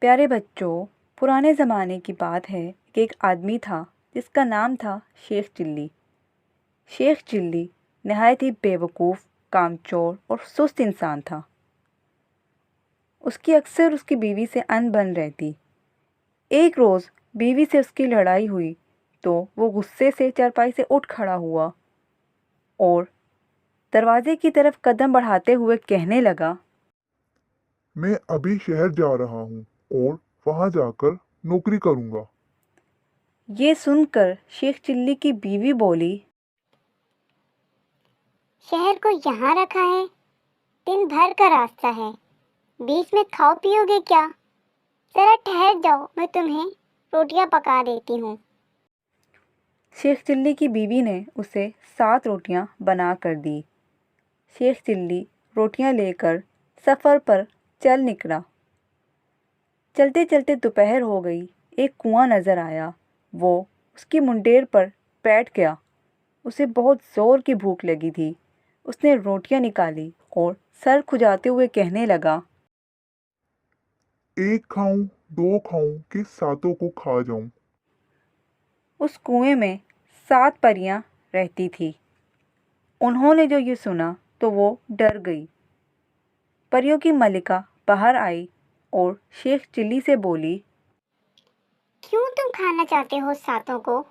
پیارے بچوں، پرانے زمانے کی بات ہے کہ ایک آدمی تھا جس کا نام تھا شیخ چلی۔ شیخ چلی نہایت ہی بیوقوف، کامچور اور سست انسان تھا۔ اس کی اکثر اس کی بیوی سے ان بن رہتی۔ ایک روز بیوی سے اس کی لڑائی ہوئی تو وہ غصے سے چارپائی سے اٹھ کھڑا ہوا اور دروازے کی طرف قدم بڑھاتے ہوئے کہنے لگا، میں ابھی شہر جا رہا ہوں اور وہاں جا کر نوکری کروں گا۔ یہ سن کر شیخ چلی کی بیوی بولی، شہر کو یہاں رکھا ہے، دن بھر کا راستہ ہے، بیچ میں کھاؤ پیو گے کیا؟ ذرا ٹھہر جاؤ، میں تمہیں روٹیاں پکا دیتی ہوں۔ شیخ چلی کی بیوی نے اسے 7 روٹیاں بنا کر دی۔ شیخ چلی روٹیاں لے کر سفر پر چل نکلا۔ چلتے چلتے دوپہر ہو گئی۔ ایک کنواں نظر آیا۔ وہ اس کی منڈیر پر بیٹھ گیا۔ اسے بہت زور کی بھوک لگی تھی۔ اس نے روٹیاں نکالی اور سر کھجاتے ہوئے کہنے لگا، ایک کھاؤں، 2 کھاؤں کہ 7 کو کھا جاؤں۔ اس کنویں میں 7 پریاں رہتی تھیں۔ انہوں نے جو یہ سنا تو وہ ڈر گئی۔ پریوں کی ملکہ باہر آئی اور شیخ چلی سے بولی، کیوں تم کھانا چاہتے ہو 7 کو؟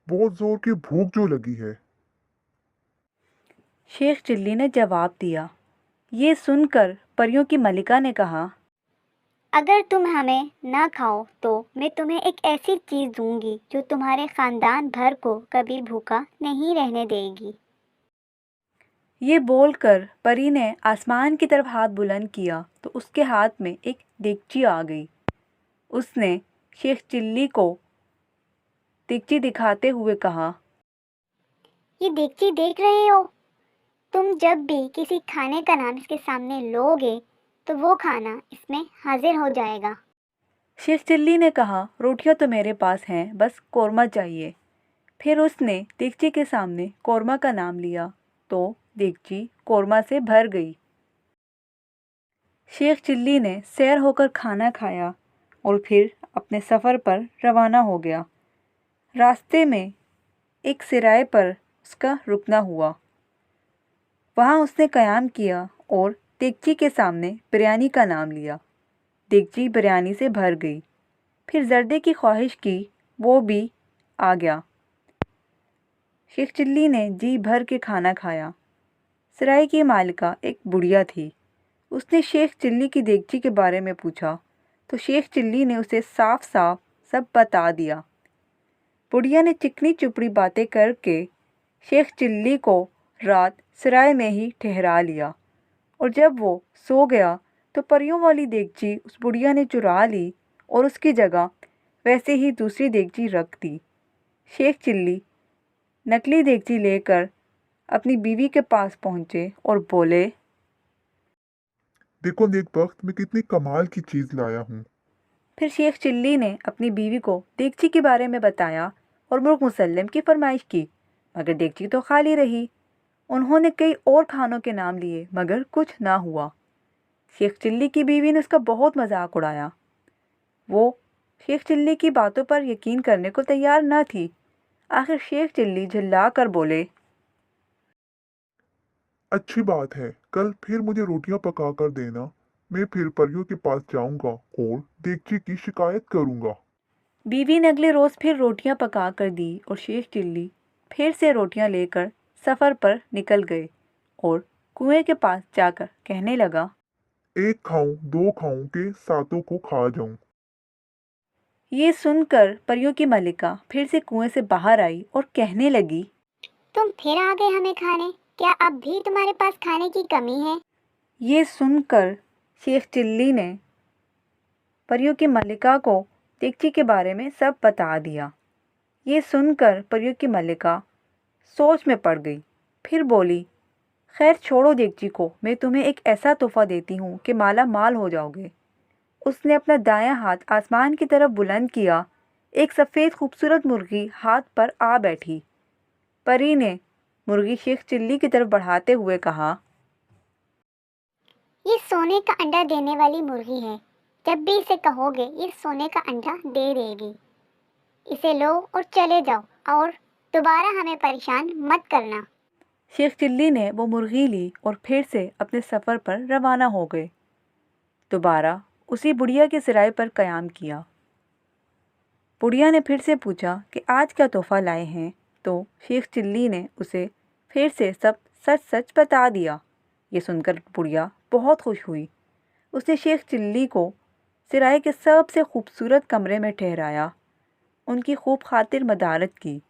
بہت زور کی بھوک جو لگی ہے۔ شیخ چلی نے جواب دیا۔ یہ سن کر پریوں کی ملکہ نے کہا، اگر تم ہمیں نہ کھاؤ تو میں تمہیں ایک ایسی چیز دوں گی جو تمہارے خاندان بھر کو کبھی بھوکا نہیں رہنے دے گی۔ یہ بول کر پری نے آسمان کی طرف ہاتھ بلند کیا تو اس کے ہاتھ میں ایک دیگچی آ گئی۔ اس نے شیخ چلی کو دیگچی دکھاتے ہوئے کہا، یہ دیگچی دیکھ رہے ہو؟ تم جب بھی کسی کھانے کا نام اس کے سامنے لو گے تو وہ کھانا اس میں حاضر ہو جائے گا۔ شیخ چلی نے کہا، روٹیاں تو میرے پاس ہیں، بس قورمہ چاہیے۔ پھر اس نے دیگچی کے سامنے قورمہ کا نام لیا تو دیگچی قورمہ سے بھر گئی۔ شیخ چلی نے سیر ہو کر کھانا کھایا اور پھر اپنے سفر پر روانہ ہو گیا۔ راستے میں ایک سرائے پر اس کا رکنا ہوا۔ وہاں اس نے قیام کیا اور دیگچی کے سامنے بریانی کا نام لیا۔ دیگچی بریانی سے بھر گئی۔ پھر زردے کی خواہش کی، وہ بھی آ گیا۔ شیخ چلی نے جی بھر کے کھانا کھایا۔ سرائے کی مالکہ ایک بڑھیا تھی۔ اس نے شیخ چلی کی دیگچی کے بارے میں پوچھا تو شیخ چلی نے اسے صاف صاف سب بتا دیا۔ بڑھیا نے چکنی چپڑی باتیں کر کے شیخ چلی کو رات سرائے میں ہی ٹھہرا لیا، اور جب وہ سو گیا تو پریوں والی دیگچی اس بڑھیا نے چرا لی اور اس کی جگہ ویسے ہی دوسری دیگچی رکھ دی۔ شیخ چلی نکلی دیگچی لے کر اپنی بیوی کے پاس پہنچے اور بولے، دیکھو نیک بخت، میں کتنی کمال کی چیز لایا ہوں۔ پھر شیخ چلی نے اپنی بیوی کو دیگچی کے بارے میں بتایا اور مرغ مسلم کی فرمائش کی، مگر دیگچی تو خالی رہی۔ انہوں نے کئی اور کھانوں کے نام لیے مگر کچھ نہ ہوا۔ شیخ چلی کی بیوی نے اس کا بہت مذاق اڑایا۔ وہ شیخ چلی کی باتوں پر یقین کرنے کو تیار نہ تھی۔ آخر شیخ چلی جھلا کر بولے، اچھی بات ہے، کل پھر مجھے روٹیاں پکا کر دینا، میں پھر پریوں کے پاس جاؤں گا اور دیگچی کی شکایت کروں گا۔ بیوی نے اگلے روز پھر روٹیاں پکا کر دی اور شیخ چلی پھر سے روٹیاں لے کر سفر پر نکل گئے اور کنویں کے پاس جا کر کہنے لگا، ایک کھاؤں، 2 کھاؤں کہ 7 کو کھا جاؤں۔ یہ سن کر پریوں کی ملکہ پھر سے کنویں سے باہر آئی اور کہنے لگی، تم پھر آ گئے ہمیں کھانے، کیا اب بھی تمہارے پاس کھانے کی کمی ہے؟ یہ سن کر شیخ چلی نے پریوں کی ملکہ کو دیگچی کے بارے میں سب بتا دیا۔ یہ سن کر پریوں کی ملکہ سوچ میں پڑ گئی، پھر بولی، خیر چھوڑو دیگچی کو، میں تمہیں ایک ایسا تحفہ دیتی ہوں کہ مالا مال ہو جاؤ گے۔ اس نے اپنا دایاں ہاتھ آسمان کی طرف بلند کیا۔ ایک سفید خوبصورت مرغی ہاتھ پر آ بیٹھی۔ پری نے مرغی شیخ چلی کی طرف بڑھاتے ہوئے کہا، یہ سونے کا انڈا دینے والی مرغی ہے، जब भी इसे कहोगे ये सोने का अंडा दे देगी। इसे लो और चले जाओ और दोबारा हमें परेशान मत करना। शेख चिल्ली ने वो मुर्गी ली और फिर से अपने सफ़र पर रवाना हो गए। दोबारा उसी बुढ़िया के सिराए पर क़याम किया। बुढ़िया ने फिर से पूछा कि आज क्या तोहफ़ा लाए हैं, तो शेख चिल्ली ने उसे फिर से सब सच सच बता दिया। ये सुनकर बुढ़िया बहुत खुश हुई। उसने शेख चिल्ली को सिराए के सबसे खूबसूरत कमरे में ठहराया, उनकी खूब खातिर मदारत की।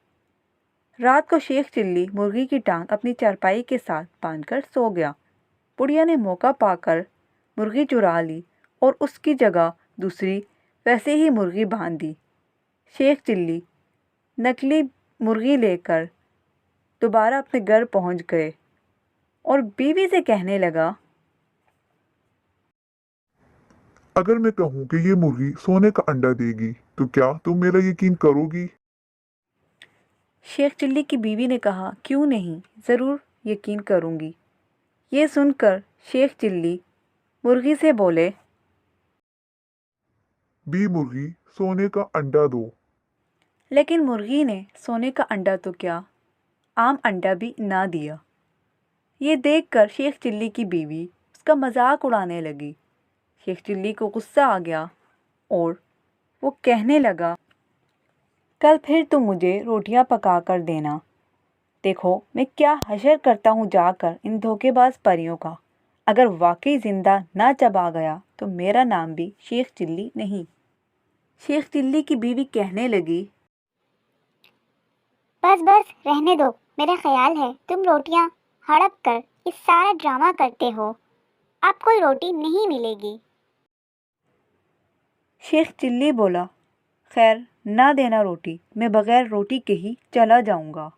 रात को शेख चिल्ली मुर्गी की टांग अपनी चारपाई के साथ बांधकर सो गया। बुढ़िया ने मौका पाकर मुर्गी चुरा ली और उसकी जगह दूसरी वैसे ही मुर्गी बांध दी। शेख चिल्ली नकली मुर्गी लेकर दोबारा अपने घर पहुंच गए और बीवी से कहने लगा, अगर मैं कहूँ कि ये मुर्गी सोने का अंडा देगी तो क्या तुम मेरा यकीन करोगी? शेख चिल्ली की बीवी ने कहा, क्यों नहीं, ज़रूर यकीन करूँगी। ये सुनकर शेख चिल्ली मुर्गी से बोले, बी मुर्गी सोने का अंडा दो। लेकिन मुर्गी ने सोने का अंडा तो क्या, आम अंडा भी ना दिया। ये देखकर शेख चिल्ली की बीवी उसका मजाक उड़ाने लगी। शेख चिल्ली को गुस्सा आ गया और वो कहने लगा, कल फिर तुम मुझे रोटियां पका कर देना। देखो मैं क्या हशर करता हूँ जाकर इन धोखेबाज परियों का। अगर वाकई जिंदा ना चबा गया तो मेरा नाम भी शेख चिल्ली नहीं। शेख चिल्ली की बीवी कहने लगी, बस बस रहने दो। मेरा ख्याल है तुम रोटियां हड़प कर ये सारा ड्रामा करते हो। अब कोई रोटी नहीं मिलेगी। शेख चिल्ली बोला, खैर ना देना रोटी, मैं बगैर रोटी के ही चला जाऊंगा।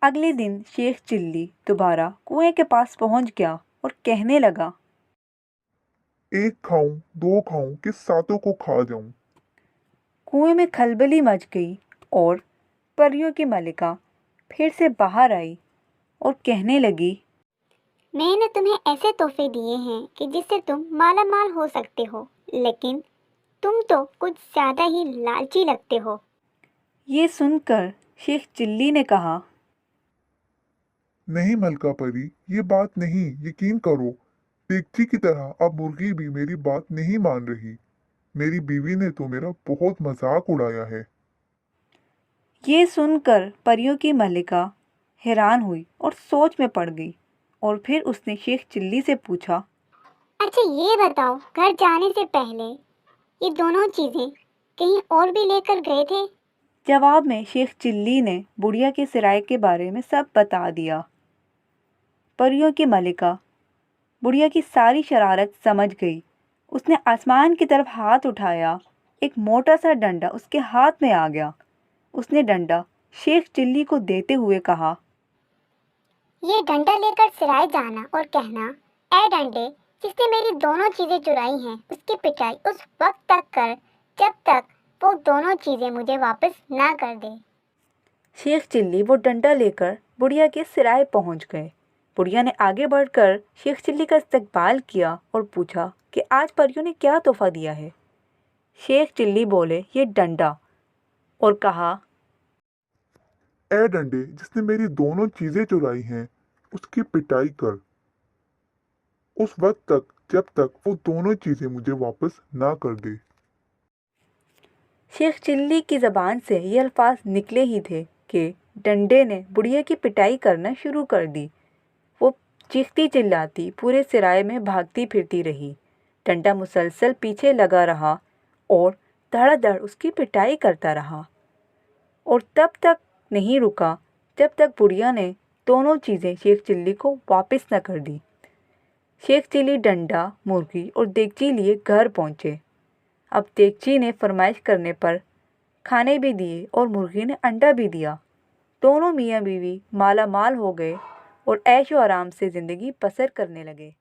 अगले दिन शेख चिल्ली दोबारा कुएं के पास पहुंच गया और कहने लगा, एक खाऊं, दो खाऊं कि सातों को खा जाऊं। कुएं में खलबली मच गई और परियों की मलिका फिर से बाहर आई और कहने लगी, मैंने तुम्हें ऐसे तोहफे दिए हैं कि जिससे तुम माला माल हो सकते हो, लेकिन तुम तो कुछ ज्यादा ही लालची लगते हो। ये सुनकर शेख चिल्ली ने कहा, नहीं मलका परी, ये बात नहीं, यकीन करो। देगची की तरह अब मुर्गी भी मेरी बात नहीं मान रही। मेरी बीवी ने तो मेरा बहुत मजाक उड़ाया है। ये सुनकर परियों की मलिका हैरान हुई और सोच में पड़ गई और फिर उसने शेख चिल्ली से पूछा, अच्छा ये बताओ, घर जाने से पहले ये दोनों चीजें कहीं और भी लेकर गए थे? जवाब में शेख चिल्ली ने बुढ़िया के सिराए के बारे में सब बता दिया। परियों की मलिका बुढ़िया की सारी शरारत समझ गई। उसने आसमान की तरफ हाथ उठाया, एक मोटा सा डंडा उसके हाथ में आ गया। उसने डंडा शेख चिल्ली को देते हुए कहा, ये डंडा लेकर सिराए जाना और कहना, ऐ डंडे, जिसने मेरी दोनों चीजें चुराई हैं उसकी पिटाई उस वक्त तक कर जब तक वो दोनों चीजें मुझे वापस ना कर दे। शेख चिल्ली वो डंडा लेकर बुढ़िया के सिराए पहुंच गए। बुढ़िया ने आगे बढ़कर शेख चिल्ली का इस्तकबाल किया और पूछा कि आज परियों ने क्या तोहफा दिया है। शेख चिल्ली बोले, ये डंडा, और कहा, ए डंडे, जिसने मेरी दोनों चीजें चुराई हैं उसकी पिटाई कर उस वक्त तक जब तक वो दोनों चीजें मुझे वापस ना कर दे। शेख चिल्ली की ज़बान से ये अल्फाज निकले ही थे कि डंडे ने बुढ़िया की पिटाई करना शुरू कर दी। वो चीखती चिल्लाती पूरे सिराए में भागती फिरती रही। डंडा मुसलसल पीछे लगा रहा और धड़ाधड़ उसकी पिटाई करता रहा और तब तक नहीं रुका जब तक बुढ़िया ने दोनों चीज़ें शेख चिल्ली को वापस न कर दी। शेख चिल्ली डंडा, मुर्गी और देगची लिए घर पहुँचे। अब देगची ने फरमाइश करने पर खाने भी दिए और मुर्गी ने अंडा भी दिया। दोनों मियाँ बीवी माला माल हो गए और ऐशो आराम से ज़िंदगी बसर करने लगे।